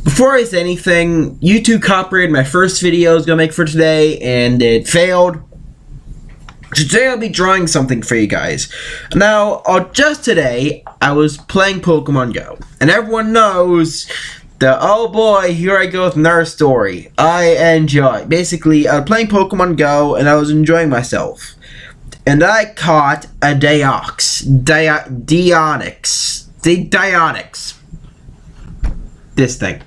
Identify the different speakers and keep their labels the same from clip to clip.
Speaker 1: before I say anything, YouTube copyrighted my first video I was gonna make for today, and it failed. Today I'll be drawing something for you guys. Now, just today, I was playing Pokemon Go, and everyone knows that, oh boy, here I go with another story. I enjoy. Basically, I was playing Pokemon Go, and I was enjoying myself. And I caught a Dionix. This thing.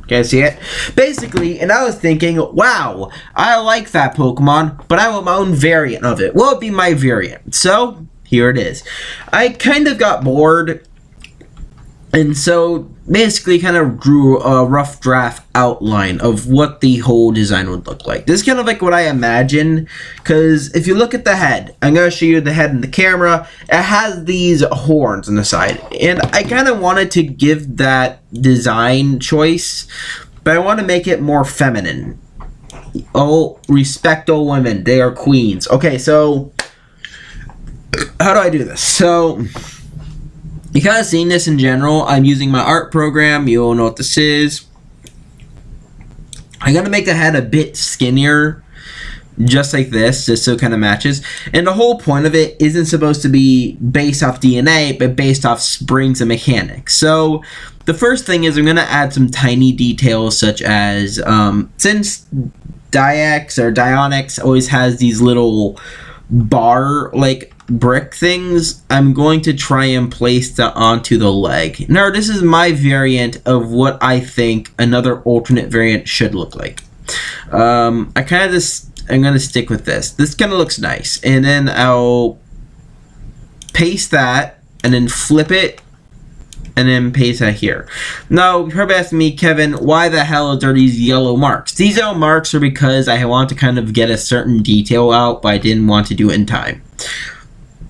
Speaker 1: Can you see it? Basically, and I was thinking, wow, I like that Pokemon, but I want my own variant of it. What would be my variant? So, here it is. I kind of got bored, and so basically kind of drew a rough draft outline of what the whole design would look like. This is kind of like what I imagine, because if you look at the head, I'm going to show you the head in the camera. It has these horns on the side, and I kind of wanted to give that design choice, but I want to make it more feminine. Oh, respect all women. They are queens. Okay, so how do I do this? So you kind of seen this in general. I'm using my art program. You all know what this is. I'm going to make the head a bit skinnier, just like this, just so it kind of matches. And the whole point of it isn't supposed to be based off DNA, but based off springs and mechanics. So the first thing is I'm going to add some tiny details, such as, since Dionix always has these little bar-like brick things, I'm going to try and place that onto the leg. Now, this is my variant of what I think another alternate variant should look like. I'm gonna stick with this. This kind of looks nice, and then I'll paste that, and then flip it, and then paste that here. Now, you're probably asking me, Kevin, why the hell are there these yellow marks? These yellow marks are because I want to kind of get a certain detail out, but I didn't want to do it in time.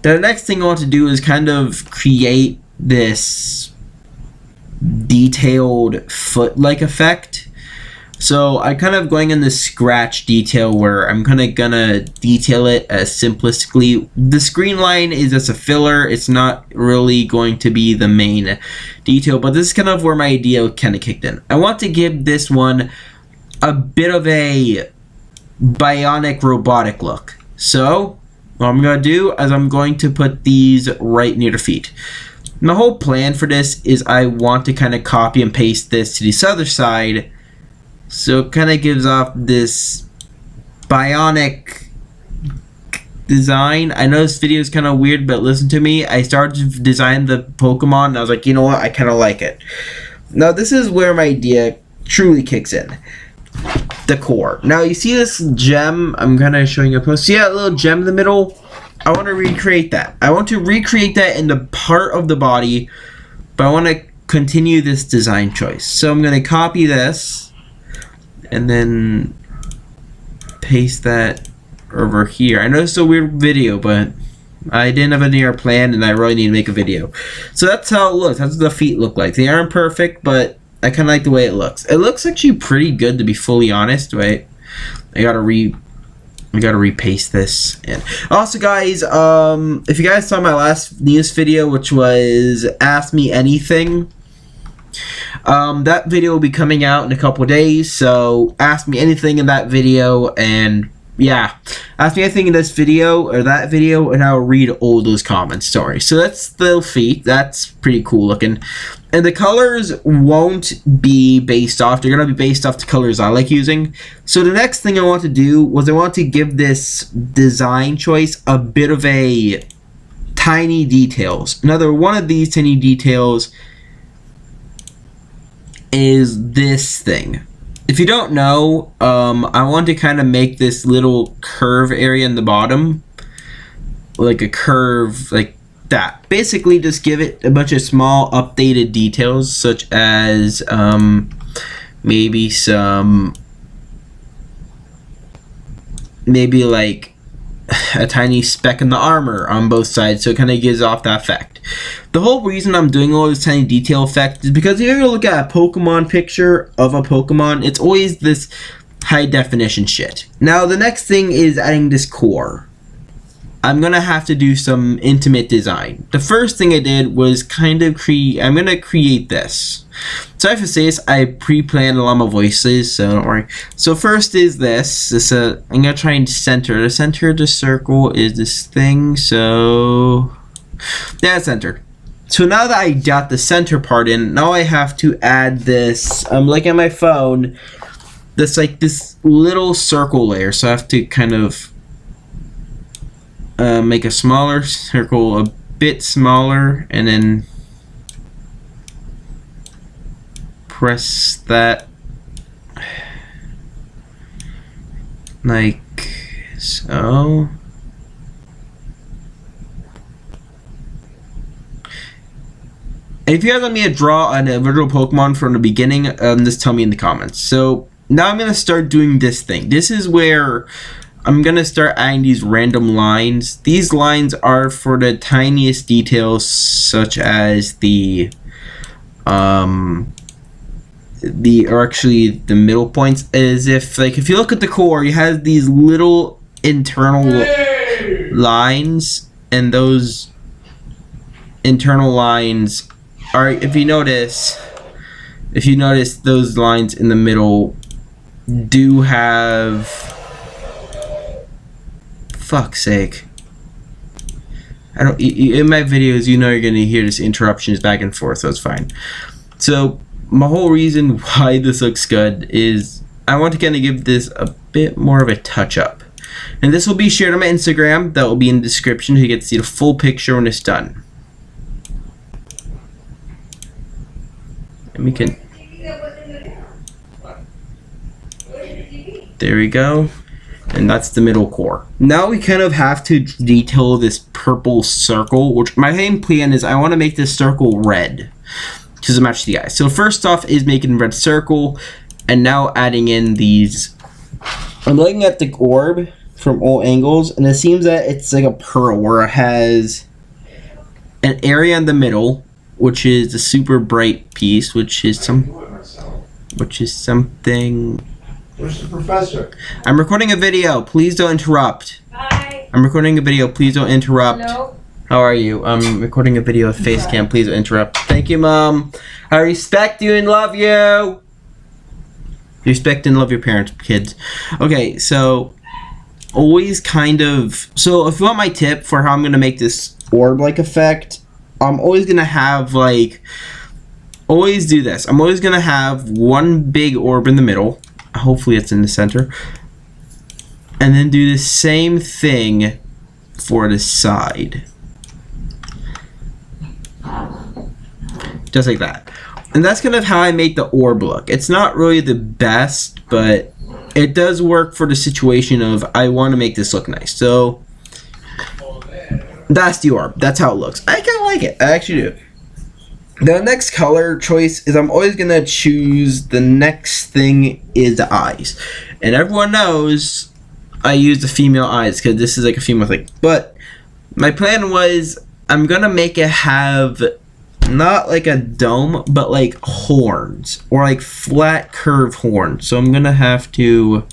Speaker 1: The next thing I want to do is kind of create this detailed foot-like effect. So I'm kind of going in this scratch detail where I'm kind of gonna detail it as simplistically. The screen line is just a filler. It's not really going to be the main detail, but this is kind of where my idea kind of kicked in. I want to give this one a bit of a bionic robotic look. So what I'm going to do is I'm going to put these right near the feet. My whole plan for this is I want to kind of copy and paste this to this other side, so it kind of gives off this bionic design. I know this video is kind of weird, but listen to me. I started to design the Pokemon, and I was like, you know what? I kind of like it. Now, this is where my idea truly kicks in. The core. Now you see this gem, I'm kind of showing you a post. See that little gem in the middle? I want to recreate that. I want to recreate that in the part of the body, but I want to continue this design choice. So I'm going to copy this and then paste that over here. I know it's a weird video, but I didn't have any other plan, and I really need to make a video. So that's how it looks. That's what the feet look like. They aren't perfect, but I kind of like the way it looks. It looks actually pretty good, to be fully honest. Wait, I gotta repaste this in. Also, guys, if you guys saw my last news video, which was Ask Me Anything, that video will be coming out in a couple days. So ask me anything in that video, and yeah, ask me anything in this video or that video, and I'll read all those comments. Sorry. So that's the feet. That's pretty cool looking. And the colors won't be based off. They're going to be based off the colors I like using. So the next thing I want to do was I want to give this design choice a bit of a tiny details. Another one of these tiny details is this thing. If you don't know, I want to kind of make this little curve area in the bottom, like a curve like that. Basically, just give it a bunch of small updated details, such as maybe like a tiny speck in the armor on both sides, so it kind of gives off that effect. The whole reason I'm doing all this tiny detail effect is because if you look at a Pokemon picture of a Pokemon, it's always this high definition shit. Now the next thing is adding this core. I'm gonna have to do some intimate design. The first thing I did was kind of I'm gonna create this. So I have to say this, I pre-planned a lot of my voices, so don't worry. So first is this. I'm gonna try and center. The center of the circle is this thing, so yeah, it's centered. So now that I got the center part in, now I have to add this. I'm looking at my phone. This like this little circle layer. So I have to kind of make a smaller circle, a bit smaller, and then press that like so. If you guys want me to draw an original Pokemon from the beginning, just tell me in the comments. So now I'm going to start doing this thing. This is where I'm going to start adding these random lines. These lines are for the tiniest details, such as the middle points. As if, like, if you look at the core, you have these little internal lines, and those internal lines are, if you notice those lines in the middle do have, fuck's sake, I don't, in my videos you know you're gonna hear this interruptions back and forth, so it's fine. So my whole reason why this looks good is I want to kind of give this a bit more of a touch up, and this will be shared on my Instagram. That will be in the description so you get to see the full picture when it's done. And we can, there we go, and that's the middle core. Now we kind of have to detail this purple circle, which my main plan is I want to make this circle red to match the eyes. So first off is making a red circle, and now adding in these. I'm looking at the orb from all angles, and it seems that it's like a pearl where it has an area in the middle, which is a super bright piece, which is something.
Speaker 2: Where's the professor?
Speaker 1: I'm recording a video. Please don't interrupt.
Speaker 3: Hi.
Speaker 1: I'm recording a video. Please don't interrupt.
Speaker 3: Hello.
Speaker 1: How are you? I'm recording a video with Facecam. Please don't interrupt. Thank you, Mom. I respect you and love you. Respect and love your parents, kids. Okay, so always kind of. So if you want my tip for how I'm gonna make this orb-like effect, I'm always gonna have like. Always do this. I'm always gonna have one big orb in the middle. Hopefully it's in the center. And then do the same thing for the side. Just like that. And that's kind of how I make the orb look. It's not really the best, but it does work for the situation of I want to make this look nice. So that's the orb. That's how it looks. I kind of like it. I actually do. The next color choice is I'm always going to choose the next thing is the eyes. And everyone knows I use the female eyes because this is like a female thing. But my plan was I'm going to make it have not like a dome, but like horns or like flat curved horns. So I'm going to have to,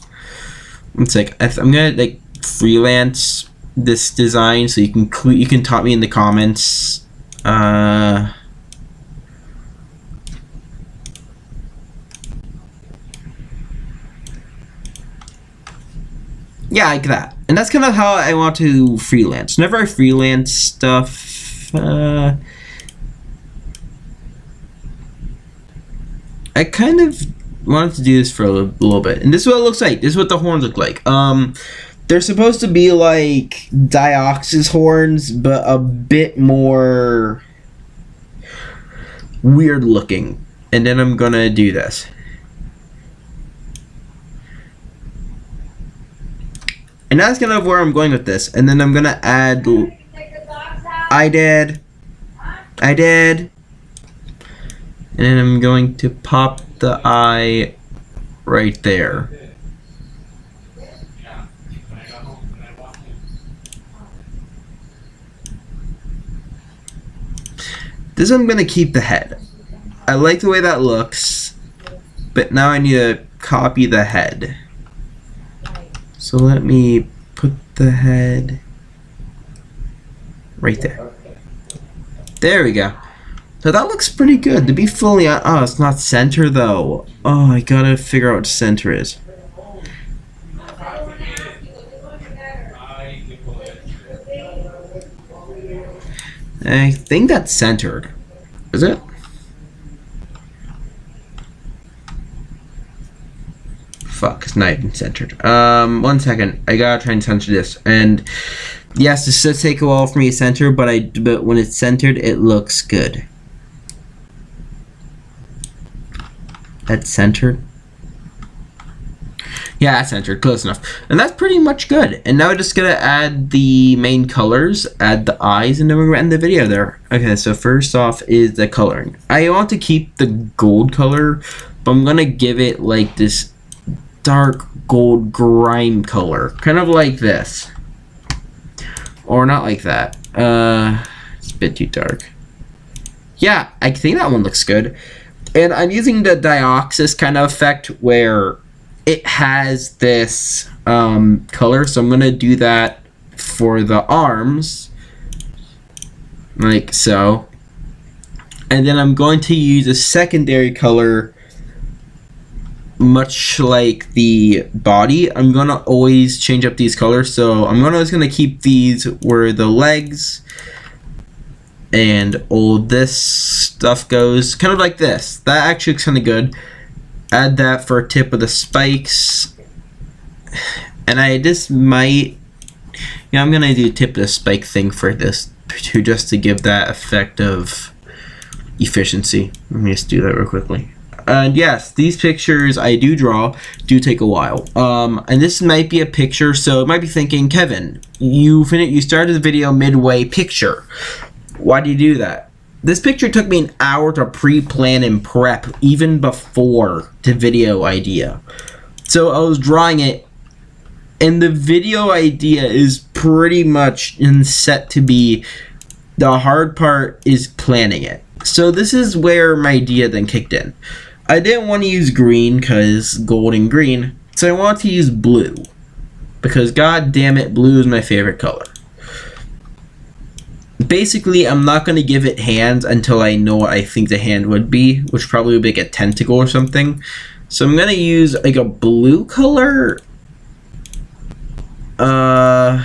Speaker 1: it's like, I'm going to like freelance this design so you can taunt me in the comments. Yeah, like that. And that's kind of how I want to freelance. Whenever I freelance stuff, I kind of wanted to do this for a little bit. And this is what it looks like. This is what the horns look like. They're supposed to be like Dioxys horns, but a bit more weird looking. And then I'm gonna do this. And that's kind of where I'm going with this. And then I'm going to add... I did. And then I'm going to pop the eye right there. This one I'm going to keep the head. I like the way that looks. But now I need to copy the head. So let me put the head right there. There we go. So that looks pretty good. To be fully honest, oh, it's not center though. Oh, I gotta figure out what center is. I think that's centered. Is it? Fuck, it's not even centered. 1 second. I gotta try and center this. And yes, this does take a while for me to center, but when it's centered, it looks good. That's centered. Yeah, that's centered. Close enough. And that's pretty much good. And now we're just gonna add the main colors, add the eyes, and then we're gonna end the video there. Okay, so first off is the coloring. I want to keep the gold color, but I'm gonna give it like this dark gold grime color. Kind of like this. Or not like that. It's a bit too dark. Yeah, I think that one looks good. And I'm using the Dioxis kind of effect where it has this color. So I'm going to do that for the arms. Like so. And then I'm going to use a secondary color much like the body. I'm going to always change up these colors. So I'm always going to keep these where the legs and all this stuff goes, kind of like this. That actually looks kind of good. Add that for a tip of the spikes, and I just might, yeah, I'm gonna do tip of the spike thing for this too, just to give that effect of efficiency. Let me just do that real quickly. And yes, these pictures I do draw do take a while. And this might be a picture, so it might be thinking, Kevin, you started the video midway picture. Why do you do that? This picture took me an hour to pre-plan and prep even before the video idea. So I was drawing it, and the video idea is pretty much set to be, the hard part is planning it. So this is where my idea then kicked in. I didn't want to use green because gold and green, so I wanted to use blue because god damn it, blue is my favorite color. Basically, I'm not going to give it hands until I know what I think the hand would be, which probably would be like a tentacle or something. So I'm going to use like a blue color. I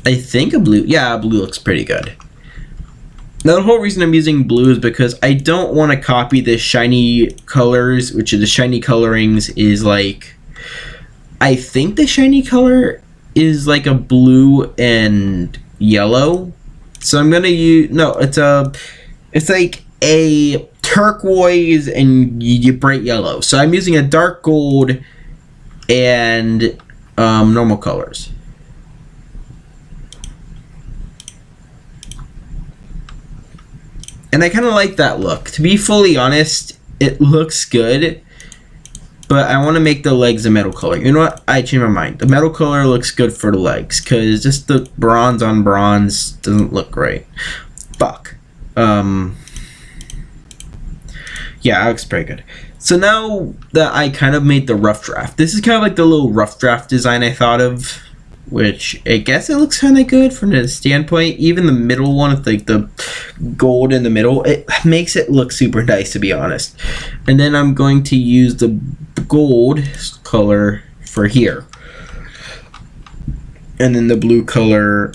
Speaker 1: think a blue. Yeah, blue looks pretty good. Now, the whole reason I'm using blue is because I don't want to copy the shiny colors, which is the shiny colorings is like, I think the shiny color is like a blue and yellow. So I'm gonna use, no, it's like a turquoise and bright yellow. So I'm using a dark gold and normal colors. And I kind of like that look. To be fully honest, it looks good. But I want to make the legs a metal color. You know what? I changed my mind. The metal color looks good for the legs. Because just the bronze on bronze doesn't look great. Fuck. Yeah, that looks pretty good. So now that I kind of made the rough draft. This is kind of like the little rough draft design I thought of. Which, I guess it looks kind of good from the standpoint. Even the middle one with like the gold in the middle. It makes it look super nice, to be honest. And then I'm going to use the gold color for here. And then the blue color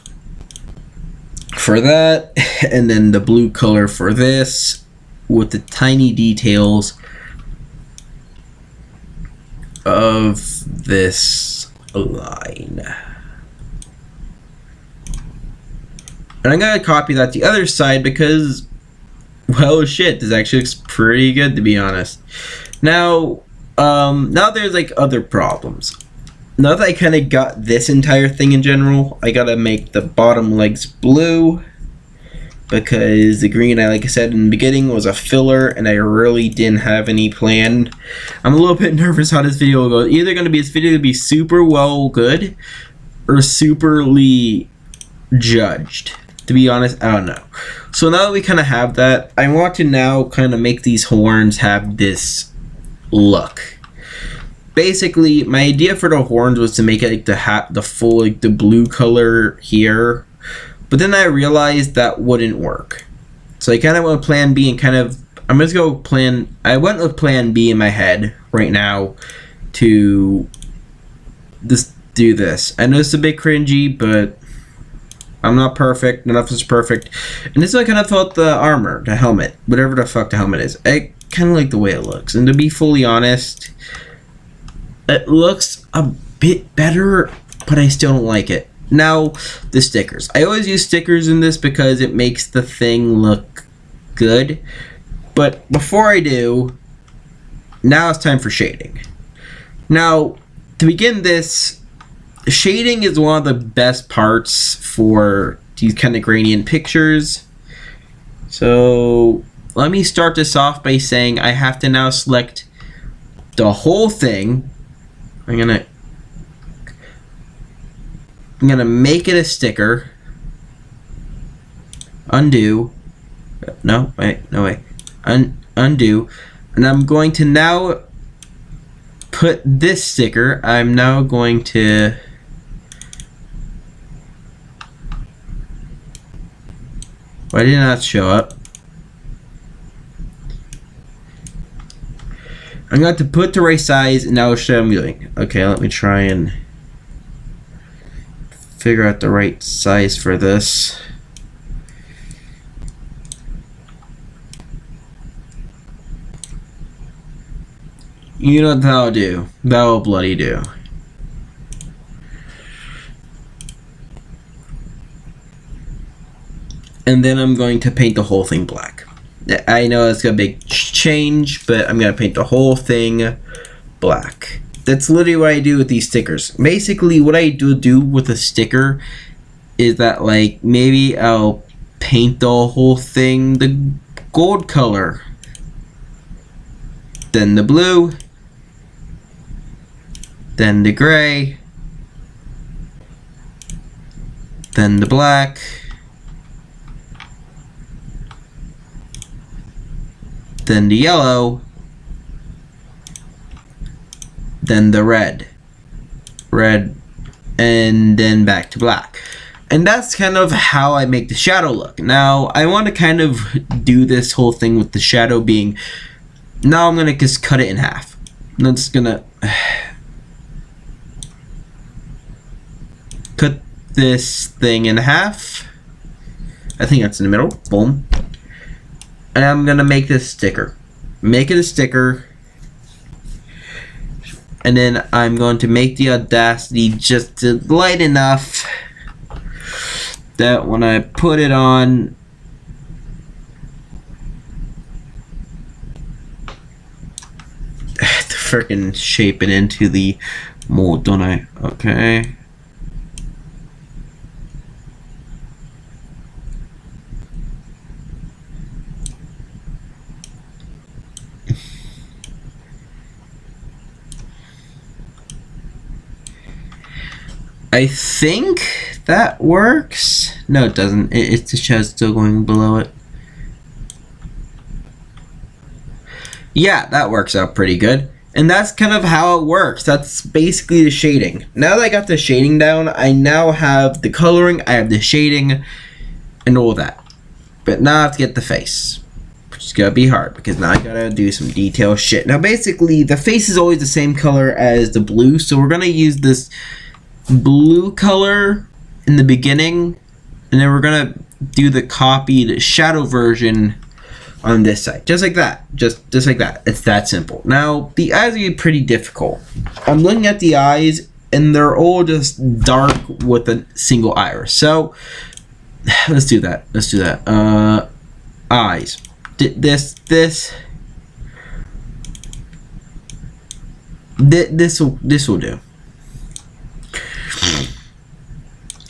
Speaker 1: for that. And then the blue color for this. With the tiny details of this line. And I'm going to copy that to the other side because, well, shit, this actually looks pretty good, to be honest. Now, now there's like other problems. Now that I kind of got this entire thing in general, I got to make the bottom legs blue because the green, like I said in the beginning, was a filler and I really didn't have any planned. I'm a little bit nervous how this video will go. Either going to be this video to be super well good or superly judged. To be honest, I don't know. So now that we kind of have that, I want to now kind of make these horns have this look. basically my idea for the horns was to make it like the full like the blue color here, but then I realized that wouldn't work. So I kind of went with plan B and I went with plan B in my head right now to just do this. I know it's a bit cringy, but I'm not perfect. None of us is perfect. And this is what I kind of felt the armor, the helmet, whatever the fuck the helmet is. I kind of like the way it looks. And to be fully honest, it looks a bit better, but I still don't like it. Now, the stickers. I always use stickers in this because it makes the thing look good. But before I do, now it's time for shading. Now, to begin this, shading is one of the best parts for these kind of gradient pictures. So let me start this off by saying I have to now select the whole thing. I'm gonna make it a sticker. Undo. No, wait, no way. Undo. And I'm going to now put this sticker. I'm now going to why did it not show up? I'm going to put the right size and now show what I'm doing. Okay, let me try and figure out the right size for this. You know what that'll do. That'll bloody do. And then I'm going to paint the whole thing black. I know it's a big change, but I'm going to paint the whole thing black. That's literally what I do with these stickers. Basically, what I do with a sticker is that, like, maybe I'll paint the whole thing the gold color, then the blue, then the gray, then the black, then the yellow, then the red, and then back to black. And that's kind of how I make the shadow look. Now, I want to kind of do this whole thing with the shadow being, now I'm going to just cut it in half. I'm just going to cut this thing in half. I think that's in the middle. Boom. And I'm going to make this sticker. Make it a sticker. And then I'm going to make the opacity just light enough that when I put it on, I have to freaking shape it into the mold, don't I? Okay. I think that works. No, it doesn't. It's the shadow still going below it. Yeah, that works out pretty good. And that's kind of how it works. That's basically the shading. Now that I got the shading down, I now have the coloring, I have the shading, and all that. But now I have to get the face. Which is gonna be hard, because now I gotta do some detail shit. Now basically, the face is always the same color as the blue, so we're gonna use this blue color in the beginning, and then we're gonna do the copied shadow version on this side, just like that, just like that. It's that simple. Now the eyes are pretty difficult. I'm looking at the eyes and they're all just dark with a single iris, so let's do that. Eyes, this will do.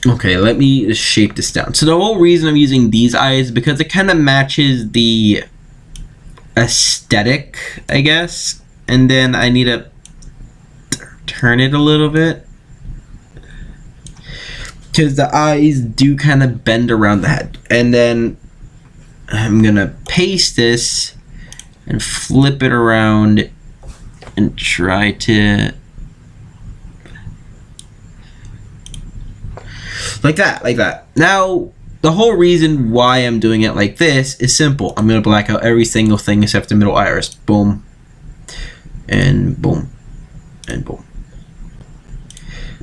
Speaker 1: Okay, let me just shape this down. So the whole reason I'm using these eyes is because it kind of matches the aesthetic, I guess. And then I need to turn it a little bit, because the eyes do kind of bend around the head. And then I'm gonna paste this and flip it around and try to Like that. Now, the whole reason why I'm doing it like this is simple. I'm going to black out every single thing except the middle iris. Boom. And boom. And boom.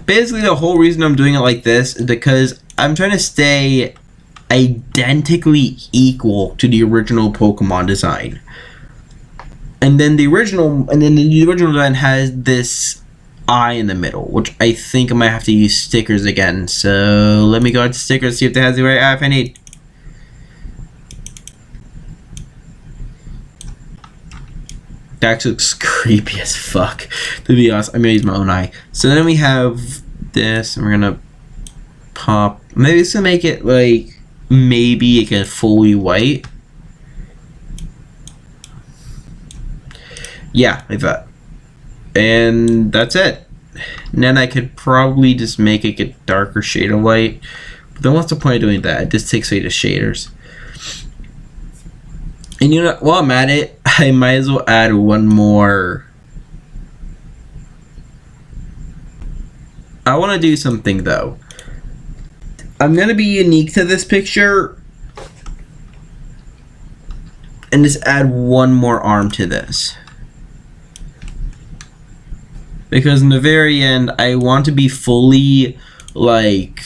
Speaker 1: Basically, the whole reason I'm doing it like this is because I'm trying to stay identically equal to the original Pokemon design. And then the original design has this eye in the middle, which I think I might have to use stickers again. So let me go to stickers, see if it has the right eye if I need. That actually looks creepy as fuck, to be honest. I'm gonna use my own eye. So then we have this, and we're gonna pop. Maybe it's gonna make it like maybe it can fully white. Yeah, like that. And that's it. And then I could probably just make it a darker shade of white. But then what's the point of doing that? It just takes away the shaders. And you know, while I'm at it, I might as well add one more. I want to do something though. I'm going to be unique to this picture. And just add one more arm to this. Because in the very end, I want to be fully, like,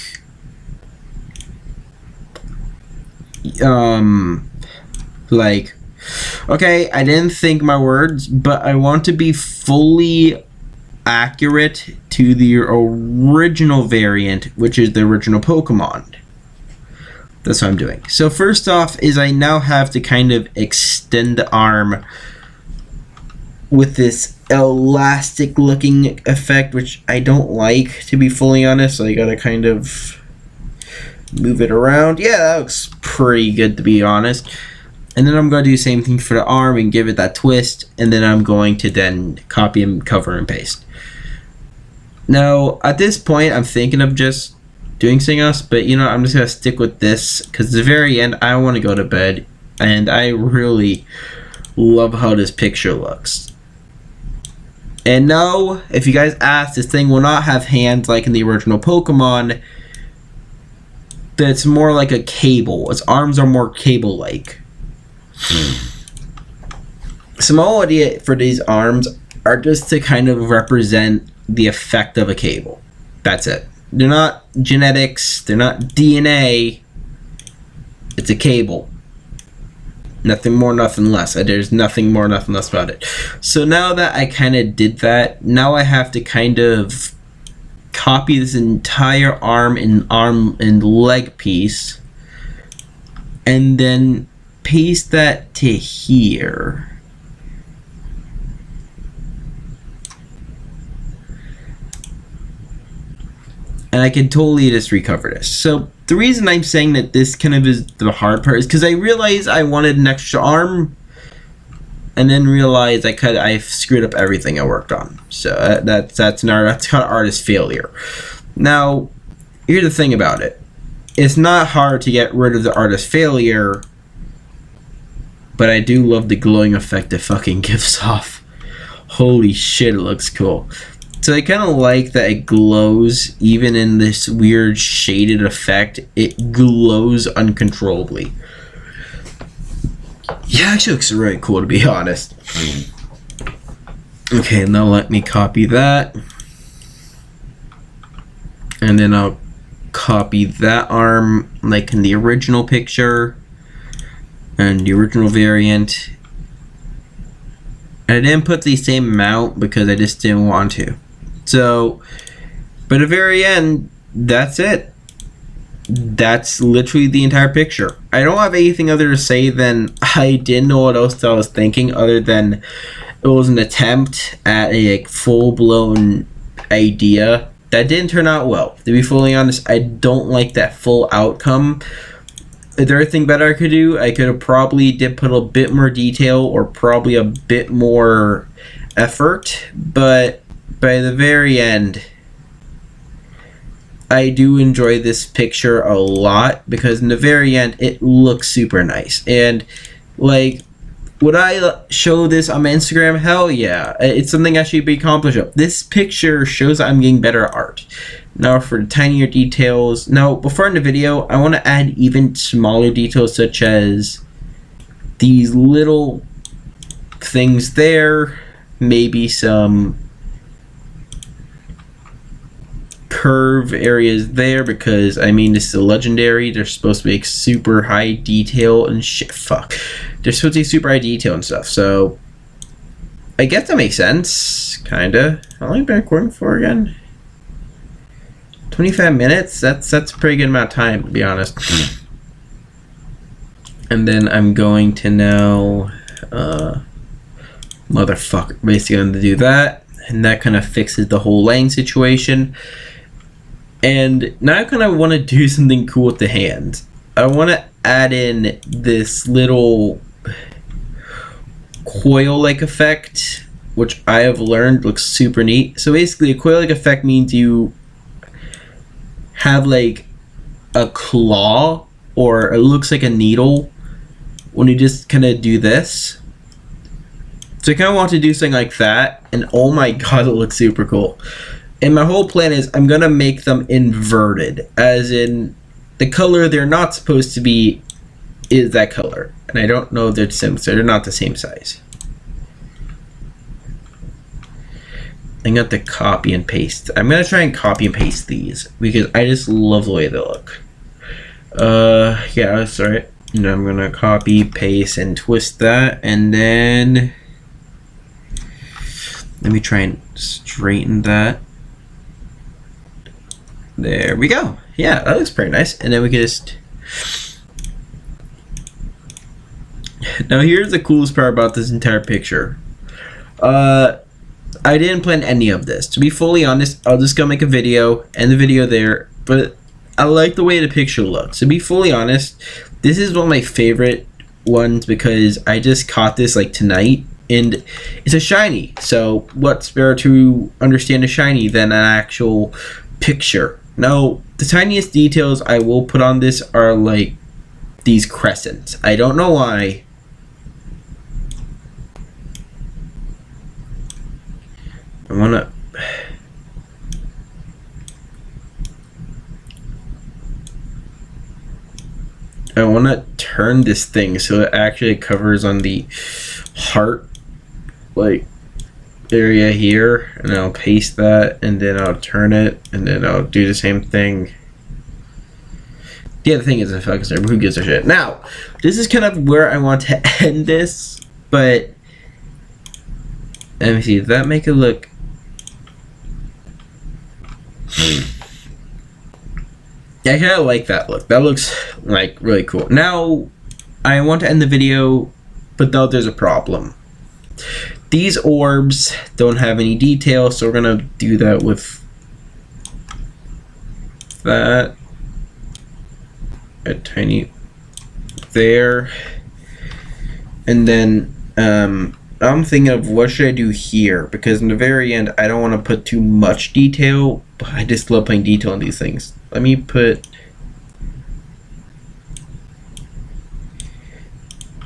Speaker 1: okay, I didn't think my words, but I want to be fully accurate to the original variant, which is the original Pokemon. That's what I'm doing. So first off is I now have to kind of extend the arm with this elastic looking effect, which I don't like, to be fully honest. So I gotta kind of move it around. Yeah, that looks pretty good, to be honest. And then I'm going to do the same thing for the arm and give it that twist, and then I'm going to then copy and cover and paste. Now at this point I'm thinking of just doing something else, but you know, I'm just going to stick with this because at the very end I want to go to bed, and I really love how this picture looks. And no, if you guys ask, this thing will not have hands like in the original Pokemon. That's more like a cable. Its arms are more cable-like. So my whole idea for these arms are just to kind of represent the effect of a cable. That's it. They're not genetics. They're not DNA. It's a cable. Nothing more, nothing less. There's nothing more, nothing less about it. So now that I kind of did that, now I have to kind of copy this entire arm and leg piece, and then paste that to here. And I can totally just recover this. So the reason I'm saying that this kind of is the hard part is because I realized I wanted an extra arm, and then realized I screwed up everything I worked on. So that's kind of artist failure. Now, here's the thing about it: it's not hard to get rid of the artist failure, but I do love the glowing effect it fucking gives off. Holy shit, it looks cool. So I kind of like that it glows even in this weird shaded effect. It glows uncontrollably. Yeah, actually looks really cool, to be honest. Okay, now let me copy that. And then I'll copy that arm like in the original picture and the original variant. And I didn't put the same amount because I just didn't want to. So, but at the very end, that's it. That's literally the entire picture. I don't have anything other to say than I didn't know what else I was thinking other than it was an attempt at a full-blown idea that didn't turn out well. To be fully honest, I don't like that full outcome. Is there anything better I could do? I could have probably did put a bit more detail or probably a bit more effort, but by the very end, I do enjoy this picture a lot because in the very end, it looks super nice. And like, would I show this on my Instagram? Hell yeah. It's something I should be accomplished of. This picture shows that I'm getting better at art. Now for the tinier details. Now before in the video, I want to add even smaller details such as these little things there, maybe some curve areas there, because I mean this is a legendary. They're supposed to make super high detail and shit. Fuck. They're supposed to be super high detail and stuff. So I guess that makes sense. Kinda. How long have I been recording for again? 25 minutes? That's a pretty good amount of time, to be honest. And then I'm going to now motherfucker, basically going to do that, and that kind of fixes the whole lane situation. And now I kind of want to do something cool with the hands. I want to add in this little coil-like effect, which I have learned looks super neat. So basically a coil-like effect means you have like a claw, or it looks like a needle when you just kind of do this. So I kind of want to do something like that, and oh my god, it looks super cool. And my whole plan is I'm gonna make them inverted, as in the color they're not supposed to be is that color, and I don't know if they're the same, so they're not the same size. I'm going to copy and paste. I'm going to try and copy and paste these because I just love the way they look. Yeah, that's right. And I'm going to copy, paste, and twist that. And then let me try and straighten that. There we go. Yeah, that looks pretty nice. And then we can just... Now here's the coolest part about this entire picture. I didn't plan any of this. To be fully honest, I'll just go make a video, end the video there, but I like the way the picture looks. To be fully honest, this is one of my favorite ones because I just caught this like tonight, and it's a shiny. So what's better to understand a shiny than an actual picture? Now, the tiniest details I will put on this are like these crescents. I don't know why. I wanna turn this thing so it actually covers on the heart like area here, and I'll paste that, and then I'll turn it, and then I'll do the same thing. The other thing is a focus there, but who gives a shit? Now, this is kind of where I want to end this, but let me see, does that make it look... Yeah, I kind of like that look. That looks like really cool. Now, I want to end the video, but though there's a problem. These orbs don't have any detail, so we're gonna do that with that. A tiny there, and then I'm thinking of what should I do here, because in the very end I don't want to put too much detail, but I just love putting detail on these things. Let me put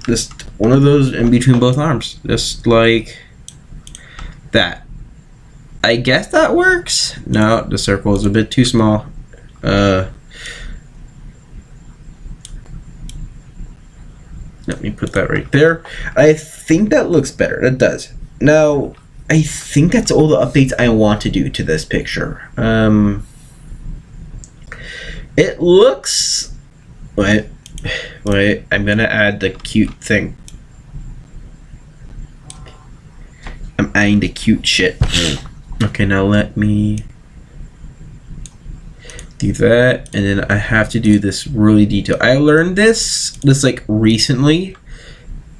Speaker 1: just one of those in between both arms, just like that. I guess that works. No, the circle is a bit too small. Let me put that right there. I think that looks better. That does. Now, I think that's all the updates I want to do to this picture. It looks... Wait, I'm gonna add the cute thing. I'm adding the cute shit. Okay, now let me do that, and then I have to do this really detailed. I learned this like recently,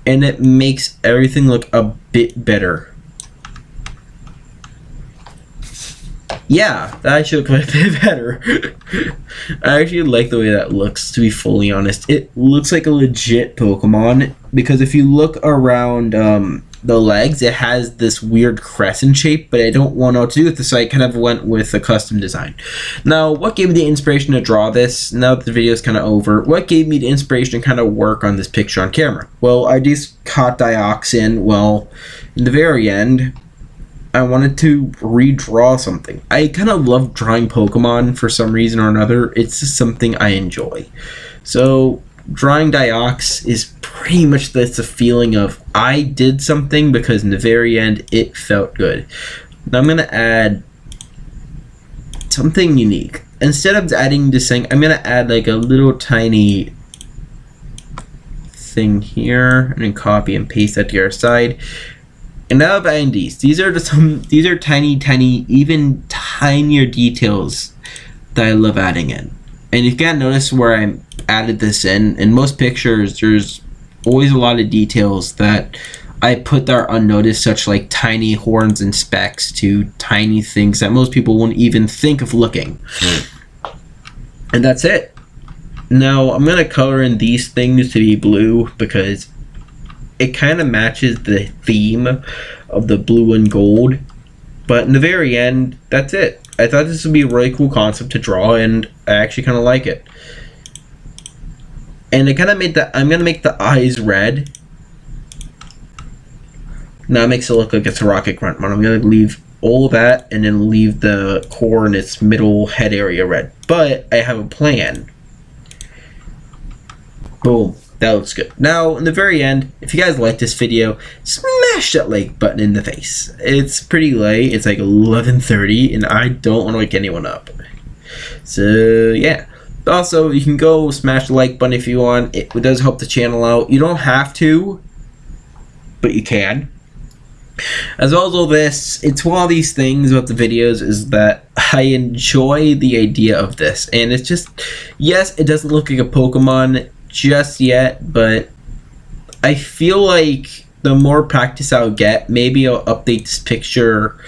Speaker 1: and it makes everything look a bit better. Yeah, that should look a bit better. I actually like the way that looks, to be fully honest. It looks like a legit Pokemon, because if you look around the legs, it has this weird crescent shape, but I don't want to know what to do with this, so I kind of went with a custom design. Now, what gave me the inspiration to draw this, now that the video is kind of over, what gave me the inspiration to kind of work on this picture on camera? Well, I just caught Dioxin, well, in the very end, I wanted to redraw something. I kind of love drawing Pokemon for some reason or another. It's just something I enjoy. So drawing Diox is pretty much that's a feeling of I did something because in the very end it felt good. Now I'm going to add something unique. Instead of adding this thing, I'm going to add like a little tiny thing here and then copy and paste that to your side. And now I'm adding these are these are tiny, even tinier details that I love adding in. And you can't notice where I added this in most pictures there's always a lot of details that I put that are unnoticed, such like tiny horns and specks to tiny things that most people won't even think of looking. And that's it. Now I'm going to color in these things to be blue because it kind of matches the theme of the blue and gold. But in the very end, that's it. I thought this would be a really cool concept to draw, and I actually kind of like it. And it kind of made I'm going to make the eyes red. Now it makes it look like it's a rocket grunt, but I'm going to leave all that and then leave the core and its middle head area red. But I have a plan. Boom. That looks good. Now, in the very end, if you guys like this video, smash that like button in the face. It's pretty late. It's like 11:30, and I don't want to wake anyone up. So, yeah. Also, you can go smash the like button if you want. It does help the channel out. You don't have to, but you can. As well as all this, it's one of these things about the videos is that I enjoy the idea of this. And it's just, yes, it doesn't look like a Pokemon just yet, but I feel like the more practice I'll get, maybe I'll update this picture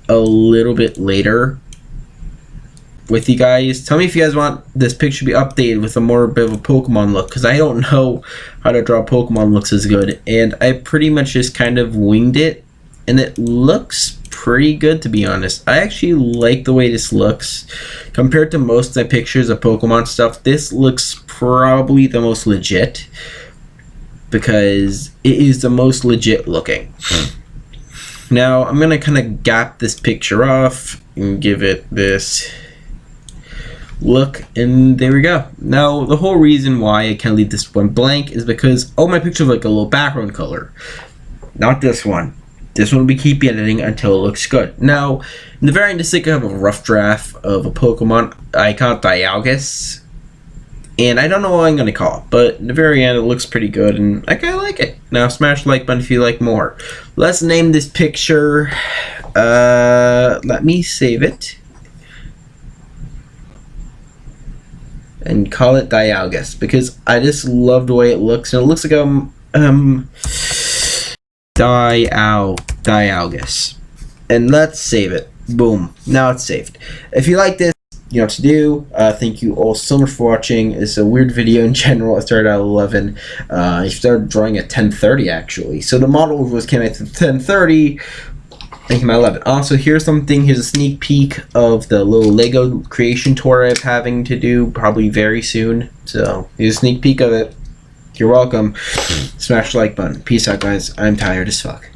Speaker 1: a little bit later with you guys. Tell me if you guys want this picture to be updated with a more bit of a Pokemon look, because I don't know how to draw Pokemon looks as good, and I pretty much just kind of winged it, and it looks pretty good, to be honest. I actually like the way this looks. Compared to most of my pictures of Pokemon stuff, this looks probably the most legit, because it is the most legit looking. Now, I'm going to kind of gap this picture off and give it this look, and there we go. Now, the whole reason why I can't leave this one blank is because all my pictures like a little background color. Not this one. This one will be keep editing until it looks good. Now, in the very end, I think I have a rough draft of a Pokemon. I call it Dialgus, and I don't know what I'm going to call it, but in the very end, it looks pretty good, and I kind of like it. Now, smash the like button if you like more. Let's name this picture. Let me save it and call it Dialgus, because I just love the way it looks, and it looks like Dialgus. And let's save it. Boom. Now it's saved. If you like this, you know what to do. Thank you all so much for watching. It's a weird video in general. It started at 11. I started drawing at 10:30 actually. So the model came at 10:30. And came at 11. Also, here's a sneak peek of the little Lego creation tour I'm having to do probably very soon. So here's a sneak peek of it. You're welcome. Smash the like button. Peace out, guys. I'm tired as fuck.